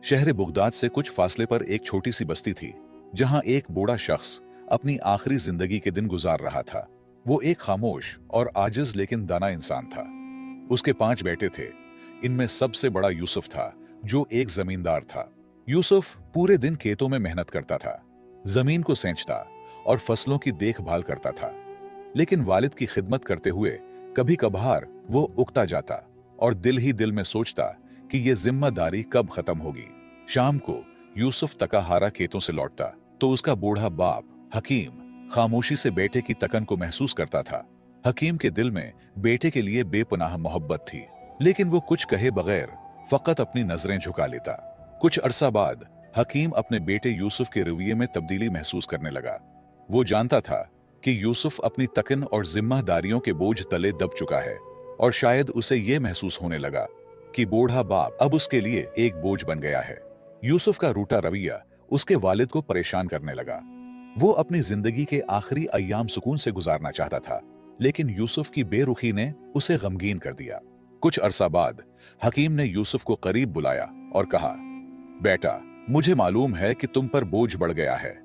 शहर बगदाद से कुछ फासले पर एक छोटी सी बस्ती थी, जहां एक बूढ़ा शख्स अपनी आखिरी जिंदगी के दिन गुजार रहा था। वो एक खामोश और आजिज लेकिन दाना इंसान था। उसके 5 बेटे थे। इनमें सबसे बड़ा यूसुफ था, जो एक जमींदार था। यूसुफ पूरे दिन खेतों में मेहनत करता था, जमीन को सेंचता और फसलों की देखभाल करता था। लेकिन वालिद की खिदमत करते हुए कभी कभार वो उकता जाता और दिल ही दिल में सोचता कि ये जिम्मेदारी कब खत्म होगी। शाम को यूसुफ तकाहारा खेतों से लौटता तो उसका बूढ़ा बाप हकीम खामोशी से बेटे की तकन को महसूस करता था। हकीम के दिल में बेटे के लिए बेपनाह मोहब्बत थी, लेकिन वो कुछ कहे बगैर फकत अपनी नजरें झुका लेता। कुछ अरसा बाद हकीम अपने बेटे यूसुफ के रवैये में तब्दीली महसूस करने लगा। वो जानता था कि यूसुफ अपनी तकन और जिम्मेदारियों के बोझ तले दब चुका है, और शायद उसे यह महसूस होने लगा कि बूढ़ा बाप अब उसके लिए एक बोझ बन गया है। यूसुफ का रूठा रवैया उसके वालिद को परेशान करने लगा। वो अपनी जिंदगी के आखिरी अय्याम सुकून से गुजारना चाहता था, लेकिन यूसुफ की बेरुखी ने उसे गमगीन कर दिया। कुछ अरसा बाद हकीम ने यूसुफ को करीब बुलाया और कहा, बेटा, मुझे मालूम है कि तुम पर बोझ बढ़ गया है।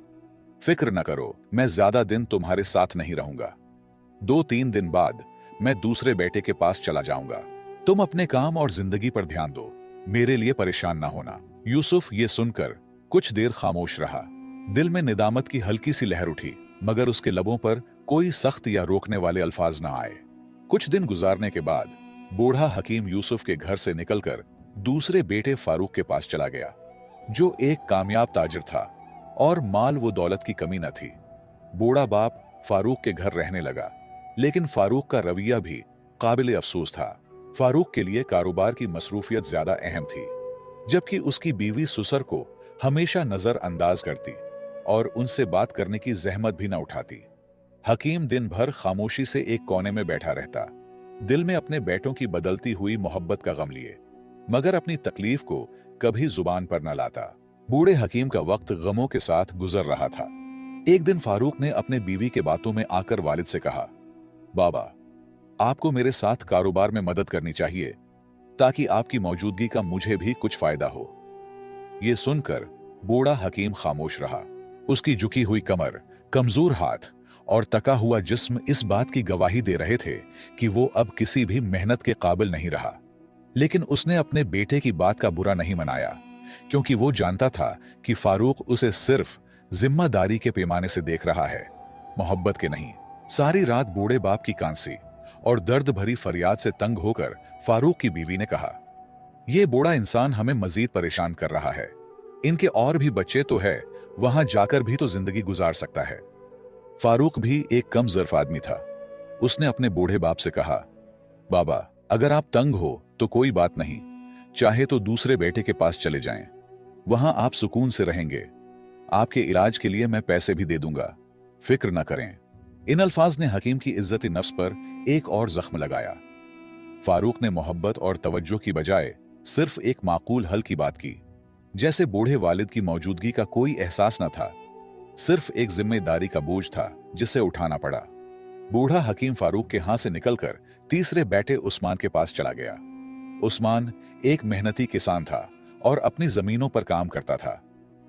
फिक्र न करो, मैं ज्यादा दिन तुम्हारे साथ नहीं रहूंगा। 2-3 दिन बाद मैं दूसरे बेटे के पास चला जाऊंगा। तुम अपने काम और जिंदगी पर ध्यान दो, मेरे लिए परेशान ना होना। यूसुफ ये सुनकर कुछ देर खामोश रहा। दिल में निदामत की हल्की सी लहर उठी, मगर उसके लबों पर कोई सख्त या रोकने वाले अल्फाज ना आए। कुछ दिन गुजारने के बाद बूढ़ा हकीम यूसुफ के घर से निकलकर दूसरे बेटे फारूक के पास चला गया, जो एक कामयाब ताजिर था और माल वो दौलत की कमी न थी। बूढ़ा बाप फारूक के घर रहने लगा, लेकिन फारूक का रवैया भी काबिल अफसोस था। फारूक के लिए कारोबार की मसरूफियत ज्यादा अहम थी, जबकि उसकी बीवी सुसर को हमेशा नजरअंदाज करती और उनसे बात करने की जहमत भी न उठाती। हकीम दिन भर खामोशी से एक कोने में बैठा रहता, दिल में अपने बेटों की बदलती हुई मोहब्बत का गम लिए, मगर अपनी तकलीफ को कभी जुबान पर न लाता। बूढ़े हकीम का वक्त गमों के साथ गुजर रहा था। एक दिन फारूक ने अपने बीवी के बातों में आकर वालिद से कहा, बाबा, आपको मेरे साथ कारोबार में मदद करनी चाहिए, ताकि आपकी मौजूदगी का मुझे भी कुछ फायदा हो। यह सुनकर बूढ़ा हकीम खामोश रहा। उसकी झुकी हुई कमर, कमजोर हाथ और तका हुआ जिस्म इस बात की गवाही दे रहे थे कि वो अब किसी भी मेहनत के काबिल नहीं रहा। लेकिन उसने अपने बेटे की बात का बुरा नहीं मनाया, क्योंकि वो जानता था कि फारूक उसे सिर्फ जिम्मेदारी के पैमाने से देख रहा है, मोहब्बत के नहीं। सारी रात बूढ़े बाप की कांसी और दर्द भरी फरियाद से तंग होकर फारूक की बीवी ने कहा, यह बूढ़ा इंसान हमें मजीद परेशान कर रहा है। इनके और भी बच्चे तो है, वहां जाकर भी तो जिंदगी गुजार सकता है। फारूक भी एक कम ज़र्फ आदमी था। उसने अपने बूढ़े बाप से कहा, बाबा, अगर आप तंग हो तो कोई बात नहीं, चाहे तो दूसरे बेटे के पास चले जाएं, वहां आप सुकून से रहेंगे। आपके इलाज के लिए मैं पैसे भी दे दूंगा, फिक्र न करें। इन अल्फाज ने हकीम की इज्जत नफ्स पर एक और जख्म लगाया। फारूक ने मोहब्बत और तवज्जो की बजाय सिर्फ एक माकूल हल की बात की, जैसे बूढ़े वालिद की मौजूदगी का कोई एहसास न था, सिर्फ एक जिम्मेदारी का बोझ था जिसे उठाना पड़ा। बूढ़ा हकीम फारूक के हाथ से निकलकर तीसरे बेटे उस्मान के पास चला गया। उस्मान एक मेहनती किसान था और अपनी जमीनों पर काम करता था।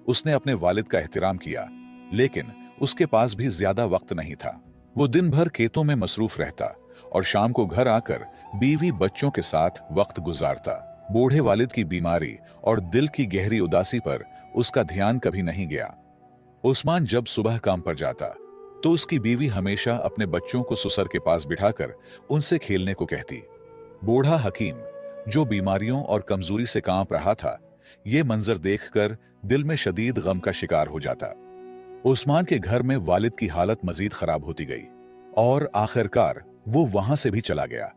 उसने अपने वालिद का एहतराम किया, लेकिन उसके पास भी ज्यादा वक्त नहीं था। वो दिन भर खेतों में मसरूफ रहता और शाम को घर आकर बीवी बच्चों के साथ वक्त गुजारता। बूढ़े वालिद की बीमारी और दिल की गहरी उदासी पर उसका ध्यान कभी नहीं गया। उस्मान जब सुबह काम पर जाता तो उसकी बीवी हमेशा अपने बच्चों को सुसर के पास बिठाकर उनसे खेलने को कहती। बूढ़ा हकीम, जो बीमारियों और कमजोरी से कांप रहा था, ये मंजर देखकर दिल में शदीद गम का शिकार हो जाता। उस्मान के घर में वालिद की हालत मजीद खराब होती गई और आखिरकार वो वहां से भी चला गया।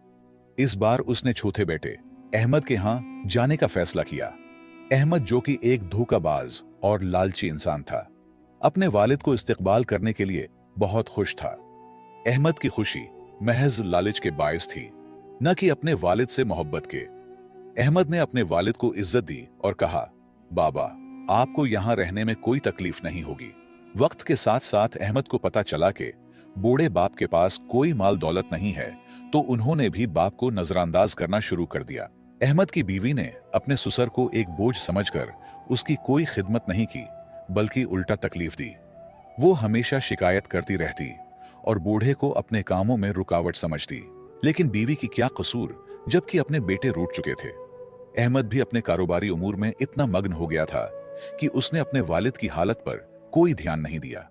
इस बार उसने छोटे बेटे अहमद के यहां जाने का फैसला किया। अहमद, जो कि एक धोखाबाज और लालची इंसान था, अपने वालिद को इस्तकबाल करने के लिए बहुत खुश था। अहमद की खुशी महज लालच के बायस थी, न कि अपने वालिद से मोहब्बत के। अहमद ने अपने वालिद को इज्जत दी और कहा, बाबा, आपको यहां रहने में कोई तकलीफ नहीं होगी। वक्त के साथ साथ अहमद को पता चला कि बूढ़े बाप के पास कोई माल दौलत नहीं है, तो उन्होंने भी बाप को नजरअंदाज करना शुरू कर दिया। अहमद की बीवी ने अपने सुसर को एक बोझ समझकर उसकी कोई खिदमत नहीं की, बल्कि उल्टा तकलीफ दी। वो हमेशा शिकायत करती रहती और बूढ़े को अपने कामों में रुकावट समझती। लेकिन बीवी की क्या कसूर, जबकि अपने बेटे रूठ चुके थे। अहमद भी अपने कारोबारी उमूर में इतना मग्न हो गया था कि उसने अपने वालिद की हालत पर कोई ध्यान नहीं दिया।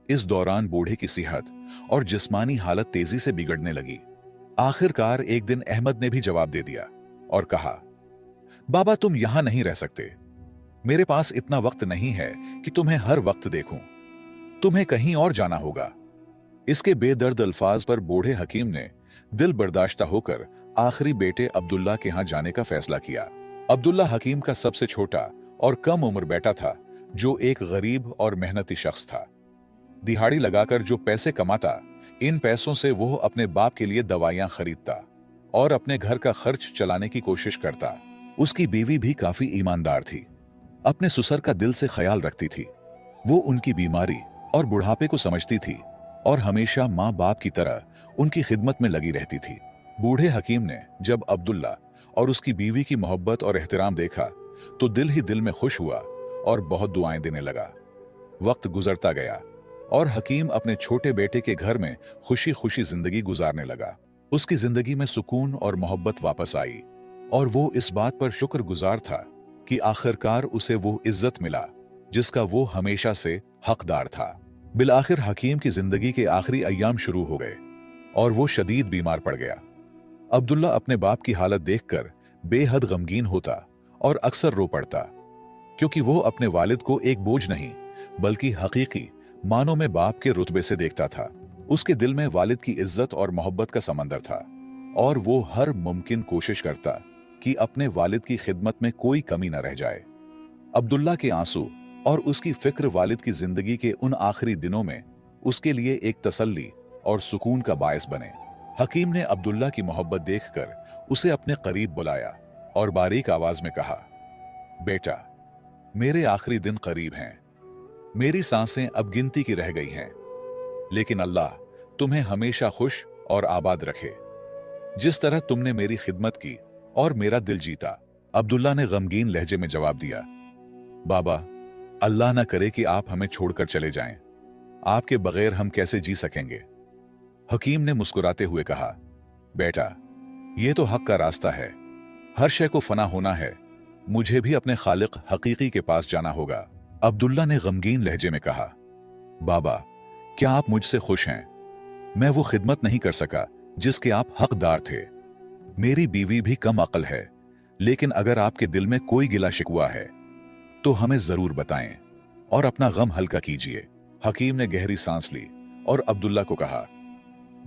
इस दौरान बूढ़े की सेहत और जिस्मानी हालत तेजी से बिगड़ने लगी। आखिरकार एक दिन अहमद ने भी जवाब दे दिया और कहा, बाबा तुम यहां नहीं रह सकते। मेरे पास इतना वक्त नहीं है कि तुम्हें हर वक्त देखूं। तुम्हें कहीं और जाना होगा। इसके बेदर्द अल्फाज पर बूढ़े हकीम ने दिल बर्दाश्ता होकर आखिरी बेटे अब्दुल्ला के यहां जाने का फैसला किया। अब्दुल्ला हकीम का सबसे छोटा और कम उम्र बेटा था, जो एक गरीब और मेहनती शख्स था। दिहाड़ी लगाकर जो पैसे कमाता, इन पैसों से वो अपने बाप के लिए दवाइयां खरीदता और अपने घर का खर्च चलाने की कोशिश करता। उसकी बीवी भी काफी ईमानदार थी, अपने ससुर का दिल से ख्याल रखती थी। वो उनकी बीमारी और बुढ़ापे को समझती थी और हमेशा माँ बाप की तरह उनकी खिदमत में लगी रहती थी। बूढ़े हकीम ने जब अब्दुल्ला और उसकी बीवी की मोहब्बत और एहतराम देखा तो दिल ही दिल में खुश हुआ और बहुत दुआएं देने लगा। वक्त गुजरता गया और हकीम अपने छोटे बेटे के घर में खुशी खुशी जिंदगी गुजारने लगा। उसकी जिंदगी में सुकून और मोहब्बत वापस आई और वो इस बात पर शुक्रगुजार था कि आखिरकार उसे वो इज्जत मिला जिसका वो हमेशा से हकदार था। बिलाखिर हकीम की जिंदगी के आखिरी अय्याम शुरू हो गए और वो शदीद बीमार पड़ गया। अब्दुल्ला अपने बाप की हालत देखकर बेहद गमगीन होता और अक्सर रो पड़ता, क्योंकि वो अपने वालिद को एक बोझ नहीं बल्कि हकीकी मानों में बाप के रुतबे से देखता था। उसके दिल में वालिद की इज्जत और मोहब्बत का समंदर था और वो हर मुमकिन कोशिश करता कि अपने वालिद की खिदमत में कोई कमी न रह जाए। अब्दुल्ला के आंसू और उसकी फिक्र वालिद की जिंदगी के उन आखिरी दिनों में उसके लिए एक तसल्ली और सुकून का बायस बने। हकीम ने अब्दुल्ला की मोहब्बत देखकर उसे अपने करीब बुलाया और बारीक आवाज में कहा, बेटा, मेरे आखिरी दिन करीब हैं। मेरी सांसें अब गिनती की रह गई हैं, लेकिन अल्लाह तुम्हें हमेशा खुश और आबाद रखे, जिस तरह तुमने मेरी खिदमत की और मेरा दिल जीता। अब्दुल्ला ने गमगीन लहजे में जवाब दिया, बाबा, अल्लाह ना करे कि आप हमें छोड़कर चले जाएं। आपके बगैर हम कैसे जी सकेंगे। हकीम ने मुस्कुराते हुए कहा, बेटा, यह तो हक का रास्ता है। हर शय को फना होना है। मुझे भी अपने खालिक हकीकी के पास जाना होगा। अब्दुल्ला ने गमगीन लहजे में कहा, बाबा, क्या आप मुझसे खुश हैं? मैं वो खिदमत नहीं कर सका जिसके आप हकदार थे। मेरी बीवी भी कम अक्ल है, लेकिन अगर आपके दिल में कोई गिला शिकवा है तो हमें जरूर बताएं और अपना गम हल्का कीजिए। हकीम ने गहरी सांस ली और अब्दुल्ला को कहा,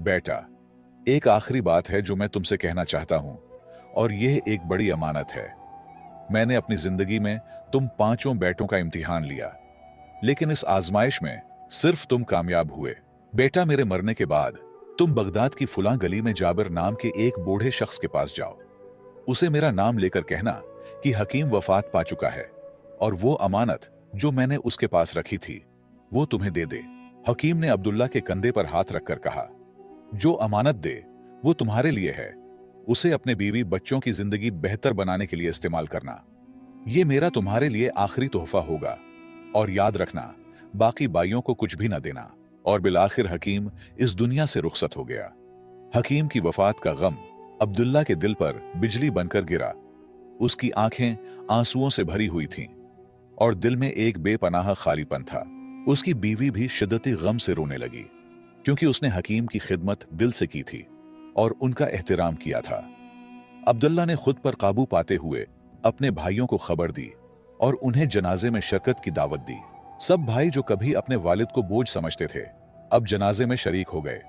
बेटा, एक आखिरी बात है जो मैं तुमसे कहना चाहता हूं और यह एक बड़ी अमानत है। मैंने अपनी जिंदगी में तुम पांचों बेटों का इम्तिहान लिया, लेकिन इस आजमाइश में सिर्फ तुम कामयाब हुए। बेटा, मेरे मरने के बाद तुम बगदाद की फुला गली में जाबिर नाम के एक बूढ़े शख्स के पास जाओ। उसे मेरा नाम लेकर कहना कि हकीम वफात पा चुका है और वो अमानत जो मैंने उसके पास रखी थी वो तुम्हें दे दे। हकीम ने अब्दुल्ला के कंधे पर हाथ रखकर कहा, जो अमानत दे वो तुम्हारे लिए है। उसे अपने बीवी बच्चों की जिंदगी बेहतर बनाने के लिए इस्तेमाल करना। ये मेरा तुम्हारे लिए आखिरी तोहफा होगा और याद रखना, बाकी बाइयों को कुछ भी न देना। और बिलाखिर हकीम इस दुनिया से रुखसत हो गया। हकीम की वफात का गम अब्दुल्ला के दिल पर बिजली बनकर गिरा। उसकी आंखें आंसुओं से भरी हुई थीं और दिल में एक बेपनाह खालीपन था। उसकी बीवी भी शिद्दती गम से रोने लगी, क्योंकि उसने हकीम की खिदमत दिल से की थी और उनका एहतराम किया था। अब्दुल्ला ने खुद पर काबू पाते हुए अपने भाइयों को खबर दी और उन्हें जनाजे में शिरकत की दावत दी। सब भाई जो कभी अपने वालिद को बोझ समझते थे, अब जनाजे में शरीक हो गए।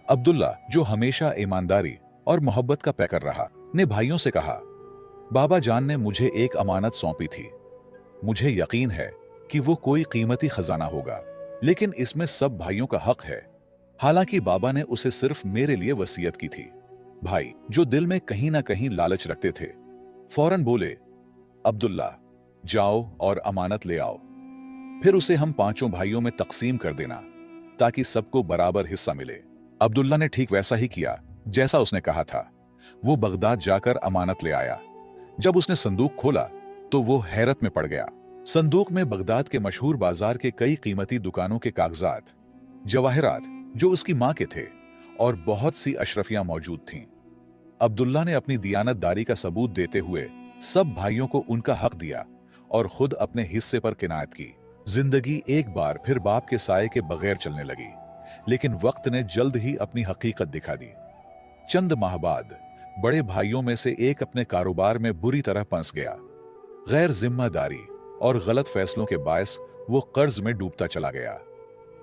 अब्दुल्ला, जो हमेशा ईमानदारी और मोहब्बत का पैकर रहा, ने भाइयों से कहा, बाबा जान ने मुझे एक अमानत सौंपी थी। मुझे यकीन है कि वो कोई कीमती खजाना होगा, लेकिन इसमें सब भाइयों का हक है। हालांकि बाबा ने उसे सिर्फ मेरे लिए वसीयत की थी। भाई, जो दिल में कहीं ना कहीं लालच रखते थे, फौरन बोले, अब्दुल्ला, जाओ और अमानत ले आओ, फिर उसे हम पांचों भाइयों में तकसीम कर देना ताकि सबको बराबर हिस्सा मिले। अब्दुल्ला ने ठीक वैसा ही किया जैसा उसने कहा था। वो बगदाद जाकर अमानत ले आया। जब उसने संदूक खोला तो वो हैरत में पड़ गया। संदूक में बगदाद के मशहूर बाजार के कई कीमती दुकानों के कागजात, जवाहरात जो उसकी मां के थे, और बहुत सी अशरफियां मौजूद थीं। अब्दुल्ला ने अपनी दियानतदारी का सबूत देते हुए सब भाइयों को उनका हक दिया और खुद अपने हिस्से पर किनायत की। जिंदगी एक बार फिर बाप के साये के बगैर चलने लगी, लेकिन वक्त ने जल्द ही अपनी हकीकत दिखा दी। चंद माह बाद बड़े भाइयों में से एक अपने कारोबार में बुरी तरह फंस गया। गैर जिम्मेदारी और गलत फैसलों के बायस वो कर्ज में डूबता चला गया।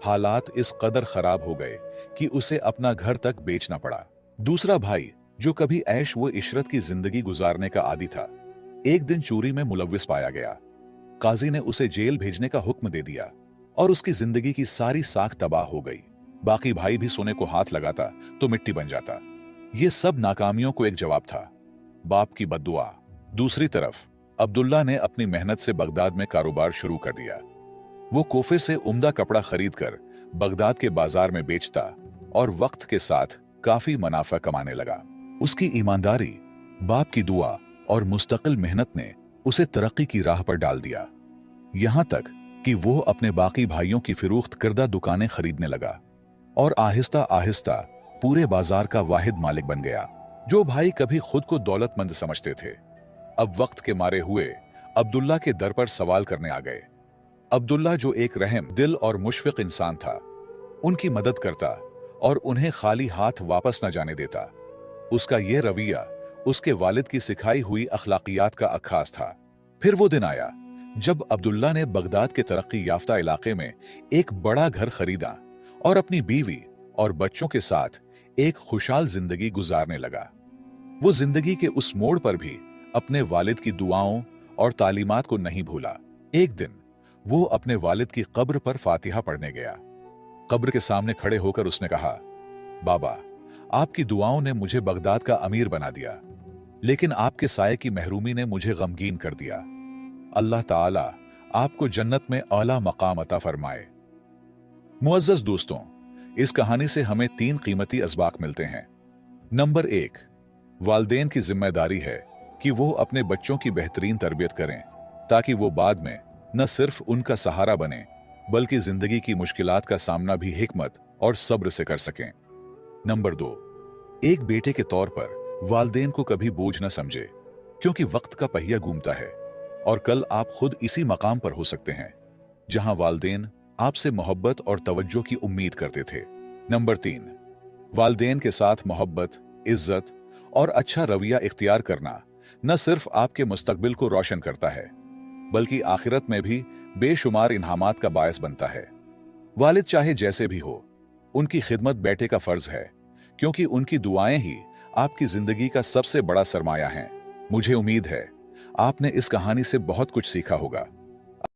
हालात इस कदर खराब हो गए कि उसे अपना घर तक बेचना पड़ा। दूसरा भाई, जो कभी ऐश व इशरत की जिंदगी गुजारने का आदी था, एक दिन चोरी में मुलव्विस पाया गया। काजी ने उसे जेल भेजने का हुक्म दे दिया और उसकी जिंदगी की सारी साख तबाह हो गई। बाकी भाई भी सोने को हाथ लगाता तो मिट्टी बन जाता। ये सब नाकामियों को एक जवाब था, बाप की बद्दुआ। दूसरी तरफ अब्दुल्ला ने अपनी मेहनत से बगदाद में कारोबार शुरू कर दिया। वो कोफे से उम्दा कपड़ा खरीदकर बगदाद के बाजार में बेचता और वक्त के साथ काफी मुनाफा कमाने लगा। उसकी ईमानदारी, बाप की दुआ और मुस्तकिल मेहनत ने उसे तरक्की की राह पर डाल दिया। यहां तक कि वो अपने बाकी भाइयों की फिरोख्त करदा दुकानें खरीदने लगा और आहिस्ता आहिस्ता पूरे बाजार का वाहिद मालिक बन गया। जो भाई कभी खुद को दौलतमंद समझते थे, अब वक्त के मारे हुए अब्दुल्ला के दर पर सवाल करने आ गए। अब्दुल्ला, जो एक रहम दिल और मुशफिक इंसान था, उनकी मदद करता और उन्हें खाली हाथ वापस न जाने देता। उसका यह रवैया उसके वालिद की सिखाई हुई अखलाकियात का अक्खास था। फिर वो दिन आया जब अब्दुल्ला ने बगदाद के तरक्की याफ्ता इलाके में एक बड़ा घर खरीदा और अपनी बीवी और बच्चों के साथ एक खुशहाल जिंदगी गुजारने लगा। वो जिंदगी के उस मोड़ पर भी अपने वालिद की दुआओं और तालीमात को नहीं भूला। एक दिन वो अपने वालिद की कब्र पर फातिहा पढ़ने गया। कब्र के सामने खड़े होकर उसने कहा, बाबा, आपकी दुआओं ने मुझे बगदाद का अमीर बना दिया, लेकिन आपके साये की महरूमी ने मुझे गमगीन कर दिया। अल्लाह ताला आपको जन्नत में आला मकाम अता फरमाए। मुअज़्ज़ज़ दोस्तों, इस कहानी से हमें 3 कीमती असबाक मिलते हैं। नंबर 1, वालिदैन की जिम्मेदारी है कि वो अपने बच्चों की बेहतरीन तरबियत करें ताकि वो बाद में न सिर्फ उनका सहारा बने बल्कि जिंदगी की मुश्किलात का सामना भी हिकमत और सब्र से कर सकें। नंबर 2, एक बेटे के तौर पर वालिदैन को कभी बोझ न समझे, क्योंकि वक्त का पहिया घूमता है और कल आप खुद इसी मकाम पर हो सकते हैं जहां वालिदैन आपसे मोहब्बत और तवज्जो की उम्मीद करते थे। नंबर 3, वालिदैन के साथ मोहब्बत, इज्जत और अच्छा रवैया इख्तियार करना न सिर्फ आपके मुस्तकबिल को रोशन करता है बल्कि आखिरत में भी बेशुमार इनामात का बायस बनता है। वालिद चाहे जैसे भी हो, उनकी खिदमत बेटे का फर्ज है, क्योंकि उनकी दुआएं ही आपकी जिंदगी का सबसे बड़ा सरमाया हैं। मुझे उम्मीद है आपने इस कहानी से बहुत कुछ सीखा होगा।